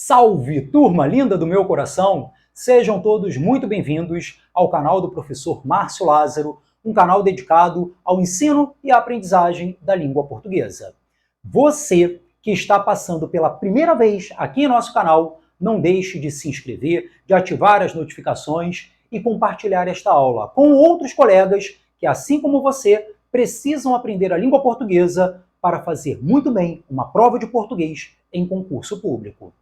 Salve, turma linda do meu coração! Sejam todos muito bem-vindos ao canal do professor Márcio Lázaro, um canal dedicado ao ensino e à aprendizagem da língua portuguesa. Você que está passando pela primeira vez aqui em nosso canal, não deixe de se inscrever, de ativar as notificações e compartilhar esta aula com outros colegas que, assim como você, precisam aprender a língua portuguesa para fazer muito bem uma prova de português em concurso público.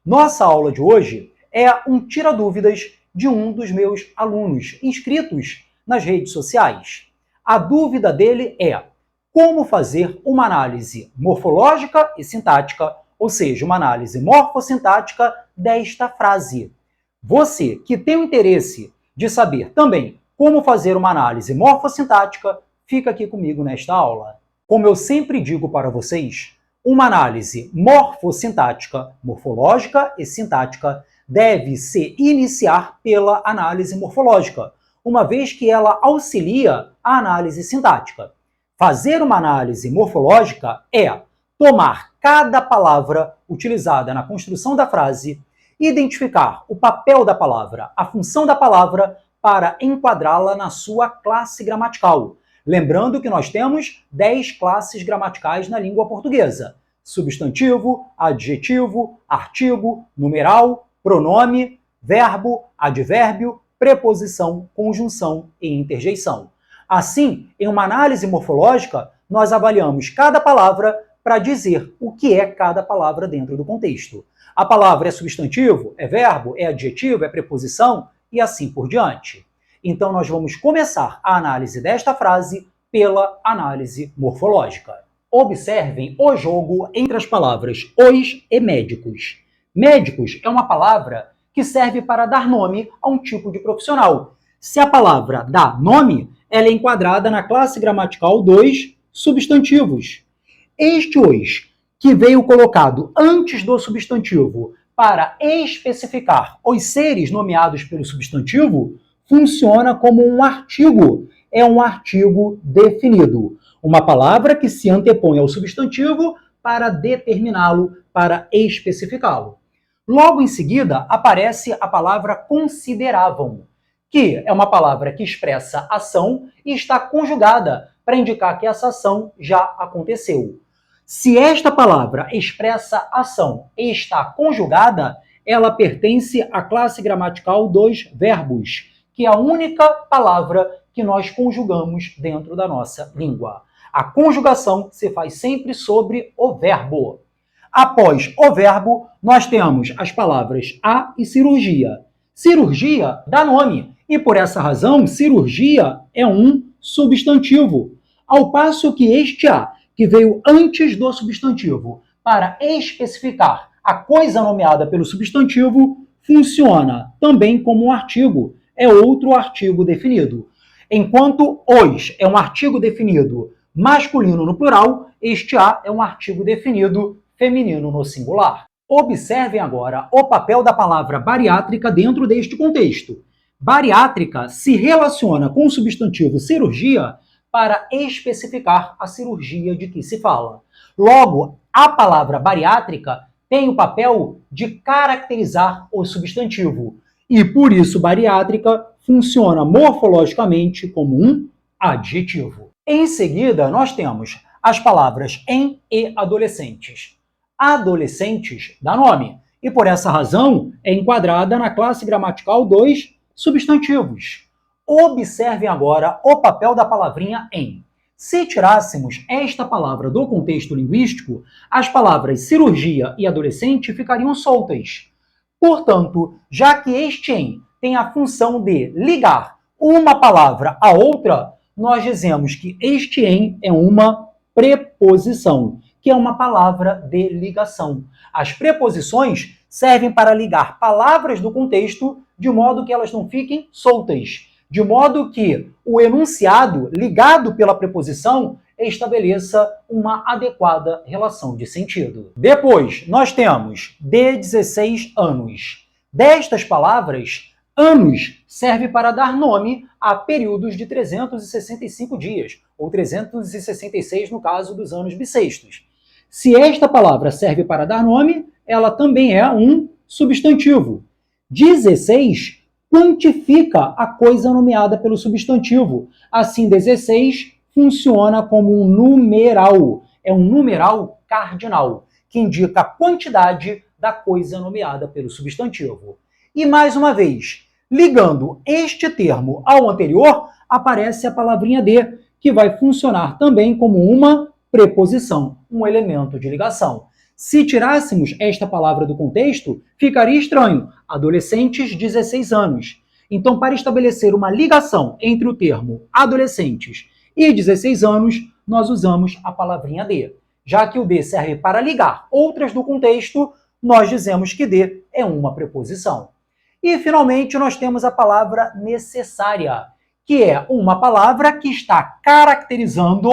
Nossa aula de hoje é um tira-dúvidas de um dos meus alunos inscritos nas redes sociais. A dúvida dele é como fazer uma análise morfológica e sintática, ou seja, uma análise morfossintática desta frase. Você que tem o interesse de saber também como fazer uma análise morfossintática, fica aqui comigo nesta aula. Como eu sempre digo para vocês, uma análise morfossintática, morfológica e sintática deve se iniciar pela análise morfológica, uma vez que ela auxilia a análise sintática. Fazer uma análise morfológica é tomar cada palavra utilizada na construção da frase, identificar o papel da palavra, a função da palavra, para enquadrá-la na sua classe gramatical. Lembrando que nós temos 10 classes gramaticais na língua portuguesa: substantivo, adjetivo, artigo, numeral, pronome, verbo, advérbio, preposição, conjunção e interjeição. Assim, em uma análise morfológica, nós avaliamos cada palavra para dizer o que é cada palavra dentro do contexto. A palavra é substantivo, é verbo, é adjetivo, é preposição e assim por diante. Então, nós vamos começar a análise desta frase pela análise morfológica. Observem o jogo entre as palavras os e médicos. Médicos é uma palavra que serve para dar nome a um tipo de profissional. Se a palavra dá nome, ela é enquadrada na classe gramatical dos substantivos. Este os, que veio colocado antes do substantivo para especificar os seres nomeados pelo substantivo, funciona como um artigo. É um artigo definido. Uma palavra que se antepõe ao substantivo para determiná-lo, para especificá-lo. Logo em seguida, aparece a palavra consideravam, que é uma palavra que expressa ação e está conjugada para indicar que essa ação já aconteceu. Se esta palavra expressa ação e está conjugada, ela pertence à classe gramatical dos verbos, que é a única palavra que nós conjugamos dentro da nossa língua. A conjugação se faz sempre sobre o verbo. Após o verbo, nós temos as palavras a e cirurgia. Cirurgia dá nome, e por essa razão, cirurgia é um substantivo. Ao passo que este a, que veio antes do substantivo, para especificar a coisa nomeada pelo substantivo, funciona também como um artigo. É outro artigo definido. Enquanto os é um artigo definido masculino no plural, este a é um artigo definido feminino no singular. Observem agora o papel da palavra bariátrica dentro deste contexto. Bariátrica se relaciona com o substantivo cirurgia para especificar a cirurgia de que se fala. Logo, a palavra bariátrica tem o papel de caracterizar o substantivo. E por isso bariátrica funciona morfologicamente como um adjetivo. Em seguida, nós temos as palavras em e adolescentes. Adolescentes dá nome, e por essa razão é enquadrada na classe gramatical dos substantivos. Observem agora o papel da palavrinha em. Se tirássemos esta palavra do contexto linguístico, as palavras cirurgia e adolescente ficariam soltas. Portanto, já que este em tem a função de ligar uma palavra a outra, nós dizemos que este em é uma preposição, que é uma palavra de ligação. As preposições servem para ligar palavras do contexto de modo que elas não fiquem soltas, de modo que o enunciado ligado pela preposição estabeleça uma adequada relação de sentido. Depois, nós temos de 16 anos. Destas palavras, anos serve para dar nome a períodos de 365 dias, ou 366 no caso dos anos bissextos. Se esta palavra serve para dar nome, ela também é um substantivo. 16 quantifica a coisa nomeada pelo substantivo. Assim, 16 funciona como um numeral. É um numeral cardinal, que indica a quantidade da coisa nomeada pelo substantivo. E mais uma vez, ligando este termo ao anterior, aparece a palavrinha de, que vai funcionar também como uma preposição, um elemento de ligação. Se tirássemos esta palavra do contexto, ficaria estranho. Adolescentes, 16 anos. Então, para estabelecer uma ligação entre o termo adolescentes e 16 anos, nós usamos a palavrinha de. Já que o de serve para ligar outras do contexto, nós dizemos que de é uma preposição. E, finalmente, nós temos a palavra necessária, que é uma palavra que está caracterizando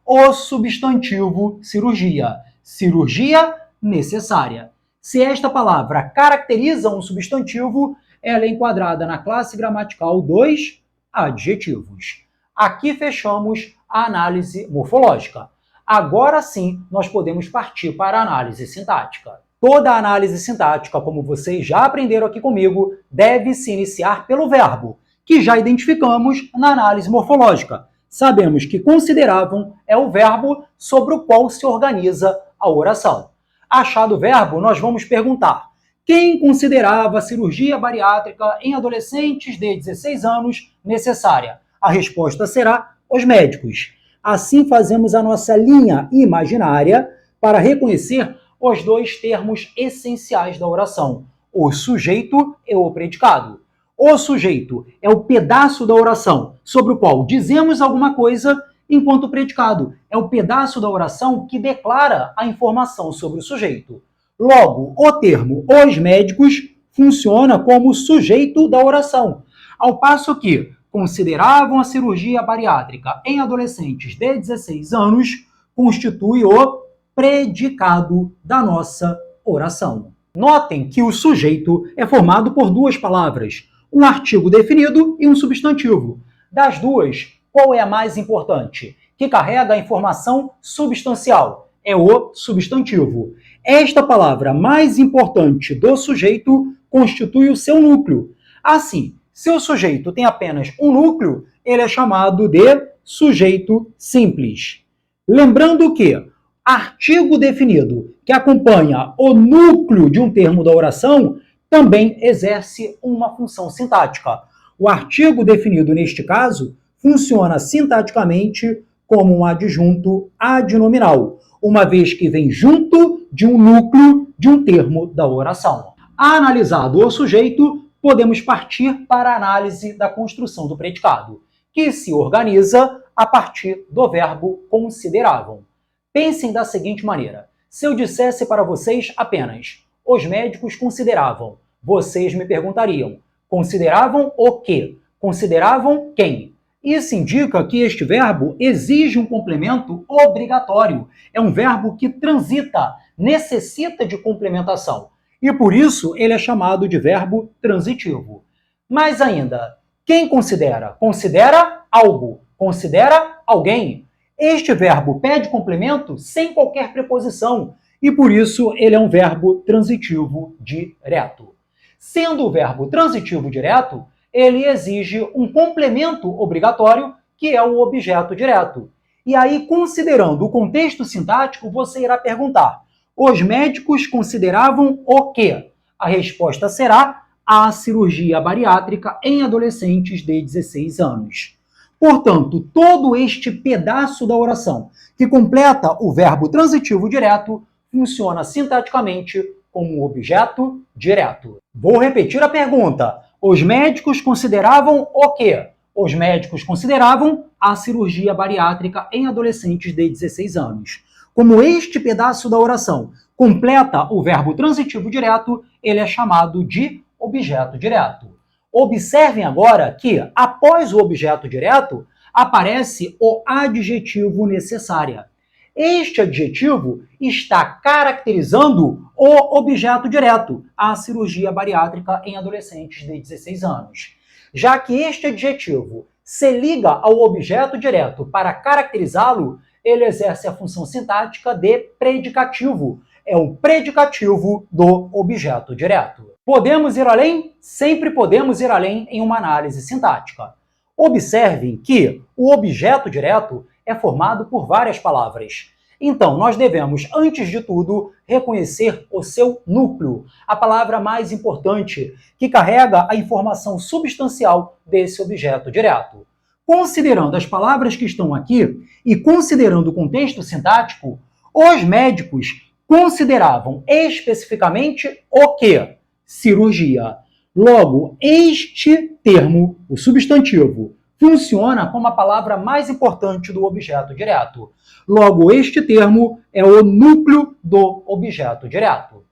o substantivo cirurgia. Cirurgia necessária. Se esta palavra caracteriza um substantivo, ela é enquadrada na classe gramatical dos adjetivos. Aqui fechamos a análise morfológica. Agora sim, nós podemos partir para a análise sintática. Toda análise sintática, como vocês já aprenderam aqui comigo, deve se iniciar pelo verbo, que já identificamos na análise morfológica. Sabemos que consideravam é o verbo sobre o qual se organiza a oração. Achado o verbo, nós vamos perguntar: quem considerava a cirurgia bariátrica em adolescentes de 16 anos necessária? A resposta será os médicos. Assim fazemos a nossa linha imaginária para reconhecer os dois termos essenciais da oração, o sujeito e o predicado. O sujeito é o pedaço da oração sobre o qual dizemos alguma coisa, enquanto o predicado é o pedaço da oração que declara a informação sobre o sujeito. Logo, o termo os médicos funciona como sujeito da oração, ao passo que consideravam a cirurgia bariátrica em adolescentes de 16 anos constitui o predicado da nossa oração. Notem que o sujeito é formado por duas palavras, um artigo definido e um substantivo. Das duas, qual é a mais importante? Que carrega a informação substancial? É o substantivo. Esta palavra mais importante do sujeito constitui o seu núcleo. Assim, se o sujeito tem apenas um núcleo, ele é chamado de sujeito simples. Lembrando que artigo definido que acompanha o núcleo de um termo da oração também exerce uma função sintática. O artigo definido, neste caso, funciona sintaticamente como um adjunto adnominal, uma vez que vem junto de um núcleo de um termo da oração. Analisado o sujeito, podemos partir para a análise da construção do predicado, que se organiza a partir do verbo consideravam. Pensem da seguinte maneira: se eu dissesse para vocês apenas os médicos consideravam, vocês me perguntariam: consideravam o quê? Consideravam quem? Isso indica que este verbo exige um complemento obrigatório. É um verbo que transita, necessita de complementação. E por isso ele é chamado de verbo transitivo. Mais ainda, quem considera? Considera algo, considera alguém. Este verbo pede complemento sem qualquer preposição e por isso ele é um verbo transitivo direto. Sendo o verbo transitivo direto, ele exige um complemento obrigatório, que é o objeto direto. E aí, considerando o contexto sintático, você irá perguntar: os médicos consideravam o quê? A resposta será a cirurgia bariátrica em adolescentes de 16 anos. Portanto, todo este pedaço da oração que completa o verbo transitivo direto funciona sintaticamente como um objeto direto. Vou repetir a pergunta. Os médicos consideravam o quê? Os médicos consideravam a cirurgia bariátrica em adolescentes de 16 anos. Como este pedaço da oração completa o verbo transitivo direto, ele é chamado de objeto direto. Observem agora que, após o objeto direto, aparece o adjetivo necessária. Este adjetivo está caracterizando o objeto direto, a cirurgia bariátrica em adolescentes de 16 anos. Já que este adjetivo se liga ao objeto direto para caracterizá-lo, ele exerce a função sintática de predicativo. é o predicativo do objeto direto. Podemos ir além? Sempre podemos ir além em uma análise sintática. Observem que o objeto direto é formado por várias palavras. Então, nós devemos, antes de tudo, reconhecer o seu núcleo, a palavra mais importante, que carrega a informação substancial desse objeto direto. Considerando as palavras que estão aqui e considerando o contexto sintático, os médicos consideravam especificamente o quê? Cirurgia. Logo, este termo, o substantivo, funciona como a palavra mais importante do objeto direto. Logo, este termo é o núcleo do objeto direto.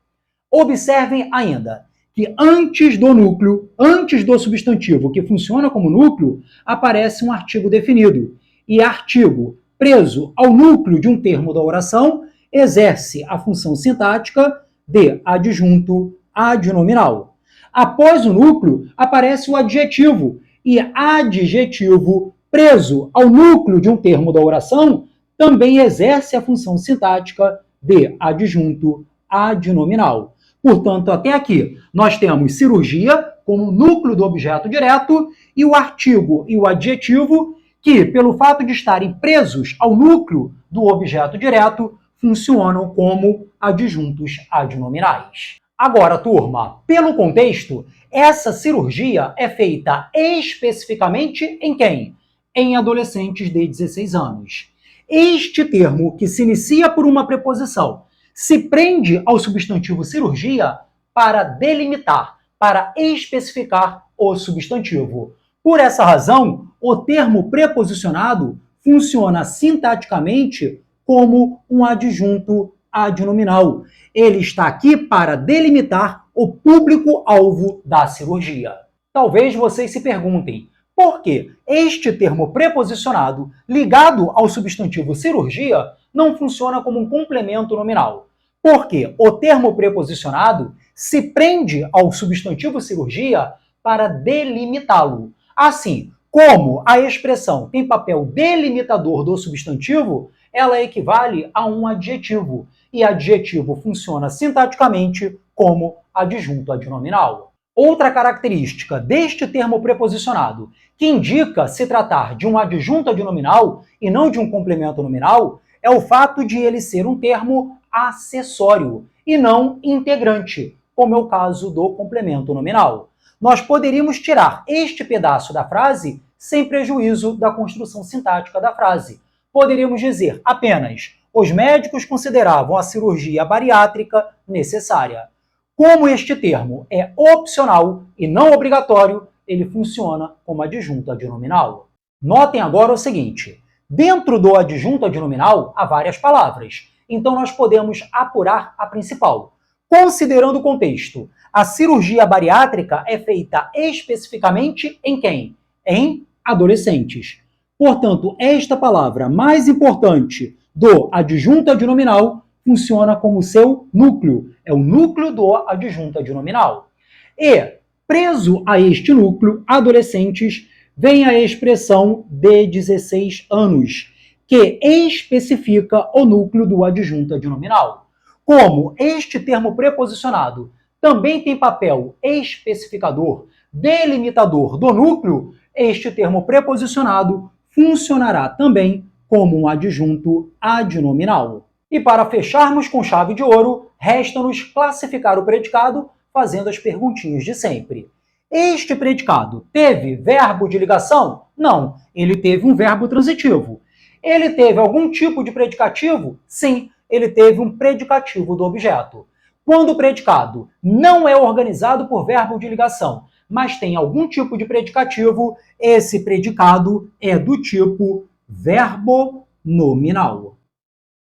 Observem ainda que antes do núcleo, antes do substantivo que funciona como núcleo, aparece um artigo definido. E artigo preso ao núcleo de um termo da oração exerce a função sintática de adjunto adnominal. Após o núcleo, aparece o adjetivo, e adjetivo preso ao núcleo de um termo da oração também exerce a função sintática de adjunto adnominal. Portanto, até aqui, nós temos cirurgia como núcleo do objeto direto e o artigo e o adjetivo que, pelo fato de estarem presos ao núcleo do objeto direto, funcionam como adjuntos adnominais. Agora, turma, pelo contexto, essa cirurgia é feita especificamente em quem? Em adolescentes de 16 anos. Este termo, que se inicia por uma preposição, se prende ao substantivo cirurgia para delimitar, para especificar o substantivo. Por essa razão, o termo preposicionado funciona sintaticamente como um adjunto adnominal. Ele está aqui para delimitar o público-alvo da cirurgia. Talvez vocês se perguntem, por que este termo preposicionado, ligado ao substantivo cirurgia, não funciona como um complemento nominal? Porque o termo preposicionado se prende ao substantivo cirurgia para delimitá-lo. Assim, como a expressão tem papel delimitador do substantivo, ela equivale a um adjetivo, e adjetivo funciona sintaticamente como adjunto adnominal. Outra característica deste termo preposicionado, que indica se tratar de um adjunto adnominal e não de um complemento nominal, é o fato de ele ser um termo acessório e não integrante, como é o caso do complemento nominal. Nós poderíamos tirar este pedaço da frase sem prejuízo da construção sintática da frase. Poderíamos dizer apenas: os médicos consideravam a cirurgia bariátrica necessária. Como este termo é opcional e não obrigatório, ele funciona como adjunto adnominal. Notem agora o seguinte: dentro do adjunto adnominal há várias palavras, então nós podemos apurar a principal. Considerando o contexto, a cirurgia bariátrica é feita especificamente em quem? Em adolescentes. Portanto, esta palavra mais importante do adjunto adnominal funciona como seu núcleo. É o núcleo do adjunto adnominal. E, preso a este núcleo, adolescentes, vem a expressão de 16 anos, que especifica o núcleo do adjunto adnominal. Como este termo preposicionado também tem papel especificador, delimitador do núcleo, este termo preposicionado funcionará também como um adjunto adnominal. E para fecharmos com chave de ouro, resta-nos classificar o predicado fazendo as perguntinhas de sempre. Este predicado teve verbo de ligação? Não, ele teve um verbo transitivo. Ele teve algum tipo de predicativo? Sim, ele teve um predicativo do objeto. Quando o predicado não é organizado por verbo de ligação, mas tem algum tipo de predicativo, esse predicado é do tipo verbo nominal.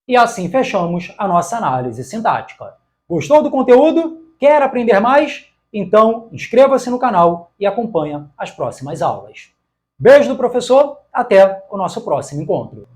E assim fechamos a nossa análise sintática. Gostou do conteúdo? Quer aprender mais? Então inscreva-se no canal e acompanhe as próximas aulas. Beijo do professor, até o nosso próximo encontro.